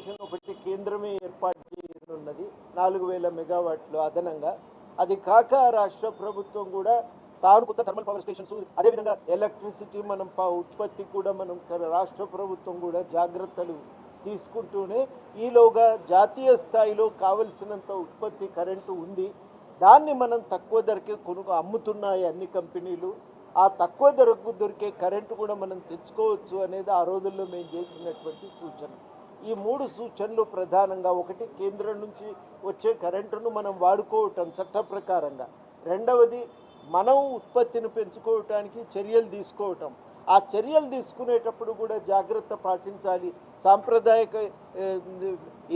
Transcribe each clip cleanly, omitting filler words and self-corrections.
Commission ఒకటి కేంద్రమే ఏర్పాటు చేయనున్నది 4000 మెగావాట్లు అదనంగా. అది కాక రాష్ట్ర ప్రభుత్వం కూడా తాను కొత్త థర్మల్ పవర్ స్టేషన్స్, అదేవిధంగా ఎలక్ట్రిసిటీ మనం ఉత్పత్తి కూడా మనం రాష్ట్ర ప్రభుత్వం కూడా జాగ్రత్తలు తీసుకుంటూనే ఈలోగా జాతీయ స్థాయిలో కావలసినంత ఉత్పత్తి కరెంటు ఉంది. దాన్ని మనం తక్కువ ధరకే అమ్ముతున్నాయి అన్ని కంపెనీలు. ఆ తక్కువ ధరకు దొరికే కరెంటు కూడా మనం తెచ్చుకోవచ్చు అనేది ఆ రోజుల్లో మేము చేసినటువంటి సూచన. ఈ 3 సూచనలు ప్రధానంగా, ఒకటి కేంద్రం నుంచి వచ్చే కరెంటును మనం వాడుకోవటం చట్ట ప్రకారంగా, రెండవది మనం ఉత్పత్తిని పెంచుకోవటానికి చర్యలు తీసుకోవటం. ఆ చర్యలు తీసుకునేటప్పుడు కూడా జాగ్రత్త పాటించాలి. సాంప్రదాయక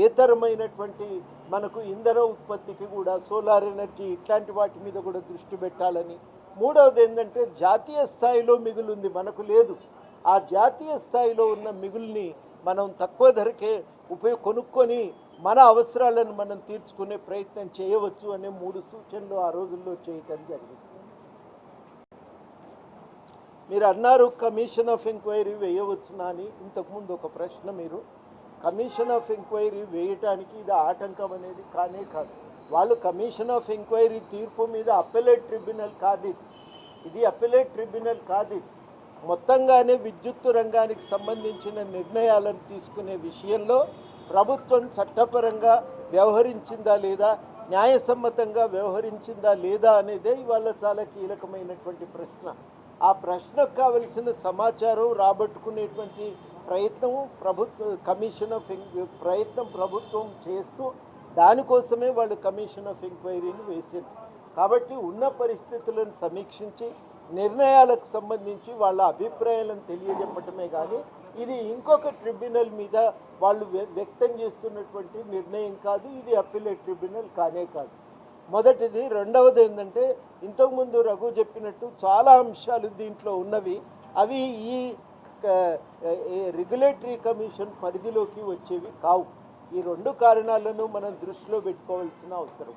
ఏతరమైనటువంటి మనకు ఇంధన ఉత్పత్తికి కూడా సోలార్ ఎనర్జీ ఇట్లాంటి వాటి మీద కూడా దృష్టి పెట్టాలని. మూడవది ఏంటంటే జాతీయ స్థాయిలో మిగులుంది, మనకు లేదు. ఆ జాతీయ స్థాయిలో ఉన్న మిగుల్ని మనం తక్కువ ధరకే కొనుక్కొని మన అవసరాలను మనం తీర్చుకునే ప్రయత్నం చేయవచ్చు అనే 3 సూచనలు ఆ రోజుల్లో చేయటం జరిగింది. మీరు అన్నారు కమిషన్ ఆఫ్ ఎంక్వైరీ వేయవచ్చునా అని. ఇంతకుముందు ఒక ప్రశ్న, మీరు కమిషన్ ఆఫ్ ఎంక్వైరీ వేయటానికి ఇది ఆటంకం అనేది కానే కాదు. వాళ్ళు కమిషన్ ఆఫ్ ఎంక్వైరీ తీర్పు మీద అప్పెలేట్ ట్రిబ్యునల్ కాదు, ఇది అప్పెలేట్ ట్రిబ్యునల్ కాదు. మొత్తంగానే విద్యుత్ రంగానికి సంబంధించిన నిర్ణయాలను తీసుకునే విషయంలో ప్రభుత్వం చట్టపరంగా వ్యవహరించిందా లేదా, న్యాయసమ్మతంగా వ్యవహరించిందా లేదా అనేదే ఇవాళ చాలా కీలకమైనటువంటి ప్రశ్న. ఆ ప్రశ్నకు కావలసిన సమాచారం రాబట్టుకునేటువంటి కమిషన్ ఆఫ్ ప్రయత్నం ప్రభుత్వం చేస్తూ దానికోసమే వాళ్ళు కమిషన్ ఆఫ్ ఎంక్వైరీని వేశారు. కాబట్టి ఉన్న పరిస్థితులను సమీక్షించి నిర్ణయాలకు సంబంధించి వాళ్ళ అభిప్రాయాలను తెలియజెప్పటమే కానీ ఇది ఇంకొక ట్రిబ్యునల్ మీద వాళ్ళు వ్యక్తం చేస్తున్నటువంటి నిర్ణయం కాదు. ఇది అప్పీలేట్ ట్రిబ్యునల్ కానే కాదు. మొదటిది. రెండవది ఏంటంటే, ఇంతకుముందు రఘు చెప్పినట్టు చాలా అంశాలు దీంట్లో ఉన్నవి, అవి ఈ రెగ్యులేటరీ కమిషన్ పరిధిలోకి వచ్చేవి కావు. ఈ 2 కారణాలను మనం దృష్టిలో పెట్టుకోవాల్సిన అవసరం.